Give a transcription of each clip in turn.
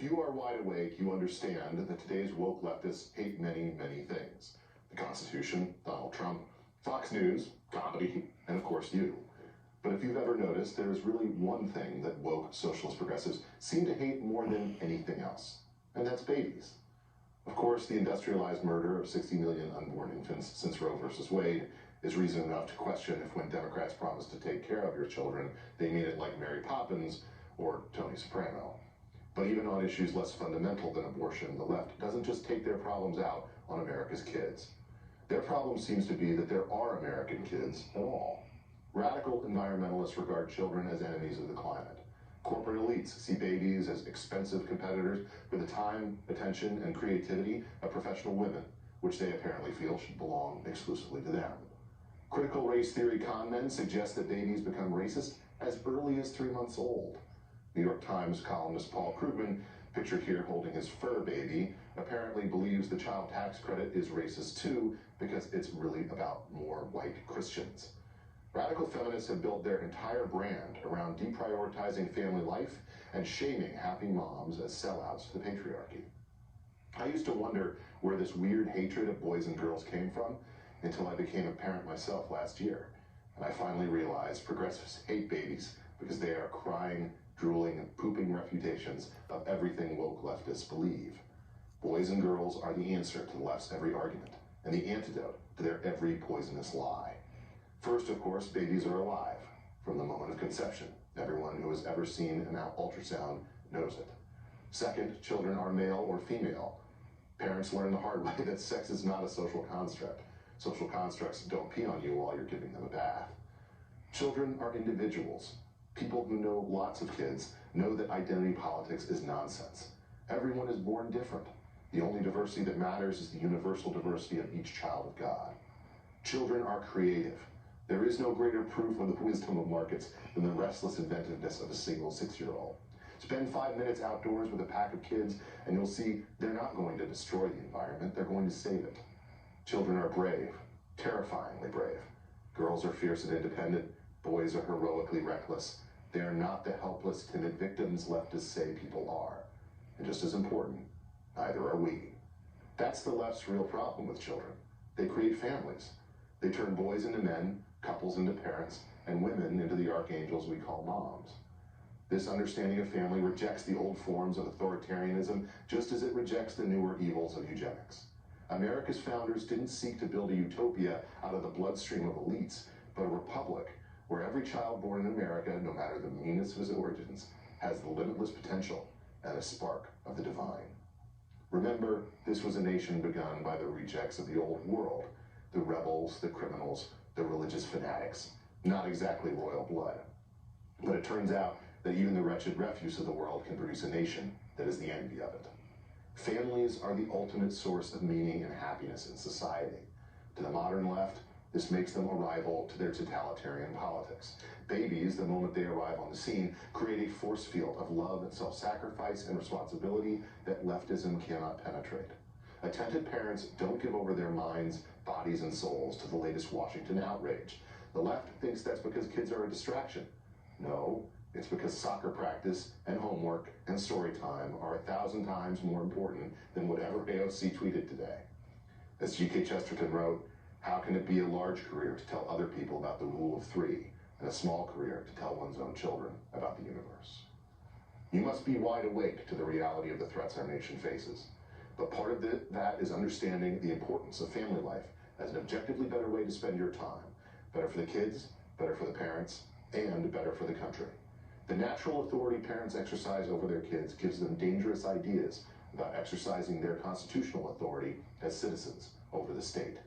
you are wide awake, you understand that today's woke leftists hate many, many things. The Constitution, Donald Trump, Fox News, comedy, and of course you. But if you've ever noticed, there is really one thing that woke socialist progressives seem to hate more than anything else, and that's babies. Of course, the industrialized murder of 60 million unborn infants since Roe versus Wade is reason enough to question if when Democrats promise to take care of your children, they mean it like Mary Poppins or Tony Soprano. But even on issues less fundamental than abortion, the left doesn't just take their problems out on America's kids. Their problem seems to be that there are American kids at all. Radical environmentalists regard children as enemies of the climate. Corporate elites see babies as expensive competitors for the time, attention, and creativity of professional women, which they apparently feel should belong exclusively to them. Critical race theory con men suggest that babies become racist as early as 3 months old. New York Times columnist Paul Krugman, pictured here holding his fur baby, apparently believes the child tax credit is racist too because it's really about more white Christians. Radical feminists have built their entire brand around deprioritizing family life and shaming happy moms as sellouts to the patriarchy. I used to wonder where this weird hatred of boys and girls came from until I became a parent myself last year. And I finally realized progressives hate babies because they are crying, drooling, pooping refutations of everything woke leftists believe. Boys and girls are the answer to the left's every argument and the antidote to their every poisonous lie. First, of course, babies are alive from the moment of conception. Everyone who has ever seen an ultrasound knows it. Second, children are male or female. Parents learn the hard way that sex is not a social construct. Social constructs don't pee on you while you're giving them a bath. Children are individuals. People who know lots of kids know that identity politics is nonsense. Everyone is born different. The only diversity that matters is the universal diversity of each child of God. Children are creative. There is no greater proof of the wisdom of markets than the restless inventiveness of a single 6-year-old. Spend 5 minutes outdoors with a pack of kids and you'll see they're not going to destroy the environment, they're going to save it. Children are brave, terrifyingly brave. Girls are fierce and independent, boys are heroically reckless. They are not the helpless, timid victims leftists say people are. And just as important, neither are we. That's the left's real problem with children. They create families. They turn boys into men, couples into parents, and women into the archangels we call moms. This understanding of family rejects the old forms of authoritarianism just as it rejects the newer evils of eugenics. America's founders didn't seek to build a utopia out of the bloodstream of elites, but a republic where every child born in America, no matter the meanness of his origins, has the limitless potential and a spark of the divine. Remember, this was a nation begun by the rejects of the old world, the rebels, the criminals, the religious fanatics, not exactly royal blood. But it turns out that even the wretched refuse of the world can produce a nation that is the envy of it. Families are the ultimate source of meaning and happiness in society. To the modern left, this makes them a rival to their totalitarian politics. Babies, the moment they arrive on the scene, create a force field of love and self-sacrifice and responsibility that leftism cannot penetrate. Attentive parents don't give over their minds, bodies, and souls to the latest Washington outrage. The left thinks that's because kids are a distraction. No, it's because soccer practice and homework and story time are 1,000 times more important than whatever AOC tweeted today. As G.K. Chesterton wrote, how can it be a large career to tell other people about the rule of 3 and a small career to tell one's own children about the universe? You must be wide awake to the reality of the threats our nation faces. But part of that is understanding the importance of family life as an objectively better way to spend your time. Better for the kids, better for the parents, and better for the country. The natural authority parents exercise over their kids gives them dangerous ideas about exercising their constitutional authority as citizens over the state.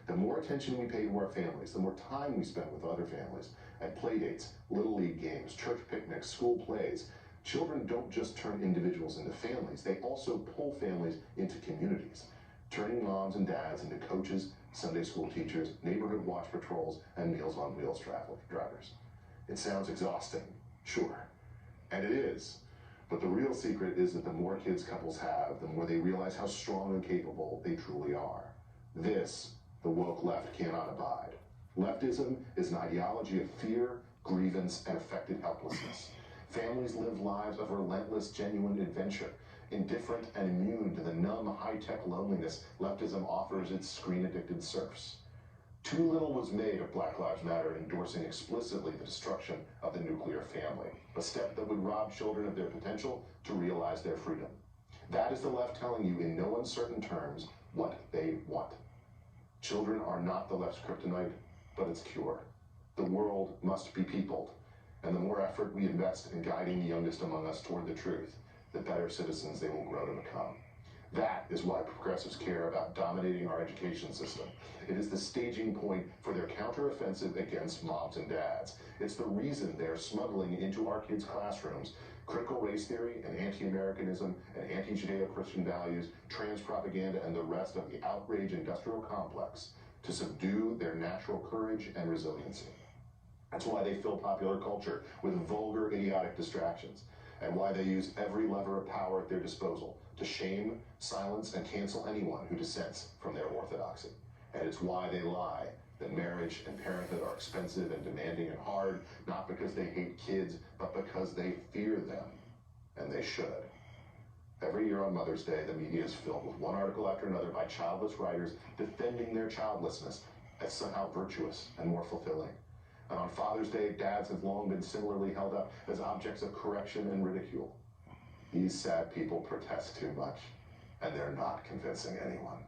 The more attention we pay to our families, the more time we spend with other families at play dates, little league games, church picnics, school plays. Children don't just turn individuals into families, they also pull families into communities, turning moms and dads into coaches, Sunday school teachers, neighborhood watch patrols, and Meals on Wheels drivers. It sounds exhausting, sure, and it is. But the real secret is that the more kids couples have, the more they realize how strong and capable they truly are. This, the woke left cannot abide. Leftism is an ideology of fear, grievance, and affected helplessness. Families live lives of relentless, genuine adventure. indifferent and immune to the numb, high-tech loneliness leftism offers its screen-addicted serfs. Too little was made of Black Lives Matter endorsing explicitly the destruction of the nuclear family, a step that would rob children of their potential to realize their freedom. That is the left telling you in no uncertain terms what they want. Children are not the left's kryptonite, but its cure. The world must be peopled, and the more effort we invest in guiding the youngest among us toward the truth, the better citizens they will grow to become. That is why progressives care about dominating our education system. It is the staging point for their counteroffensive against moms and dads. It's the reason they're smuggling into our kids' classrooms critical race theory and anti-Americanism and anti-Judeo-Christian values, trans propaganda, and the rest of the outrage industrial complex to subdue their natural courage and resiliency. That's why they fill popular culture with vulgar, idiotic distractions, and why they use every lever of power at their disposal to shame, silence, and cancel anyone who dissents from their orthodoxy. And it's why they lie that marriage and parenthood are expensive and demanding and hard, not because they hate kids, but because they fear them, and they should. Every year on Mother's Day, the media is filled with one article after another by childless writers defending their childlessness as somehow virtuous and more fulfilling. And on Father's Day, dads have long been similarly held up as objects of correction and ridicule. These sad people protest too much, and they're not convincing anyone.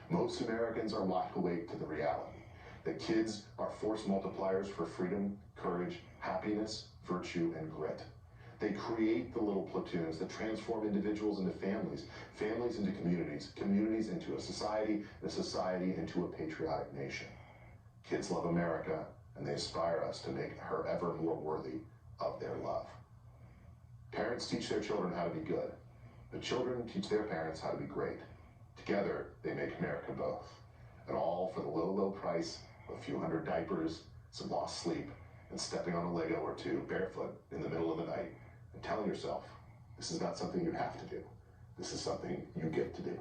Most Americans are wide awake to the reality that kids are force multipliers for freedom, courage, happiness, virtue, and grit. They create the little platoons that transform individuals into families, families into communities, communities into a society, and a society into a patriotic nation. Kids love America, and they aspire us to make her ever more worthy of their love. Parents teach their children how to be good. The children teach their parents how to be great. Together, they make America both. And all for the low, low price of a few hundred diapers, some lost sleep, and stepping on a Lego or two barefoot in the middle of the night and telling yourself, this is not something you have to do. This is something you get to do.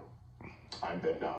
I'm Ben Dodd.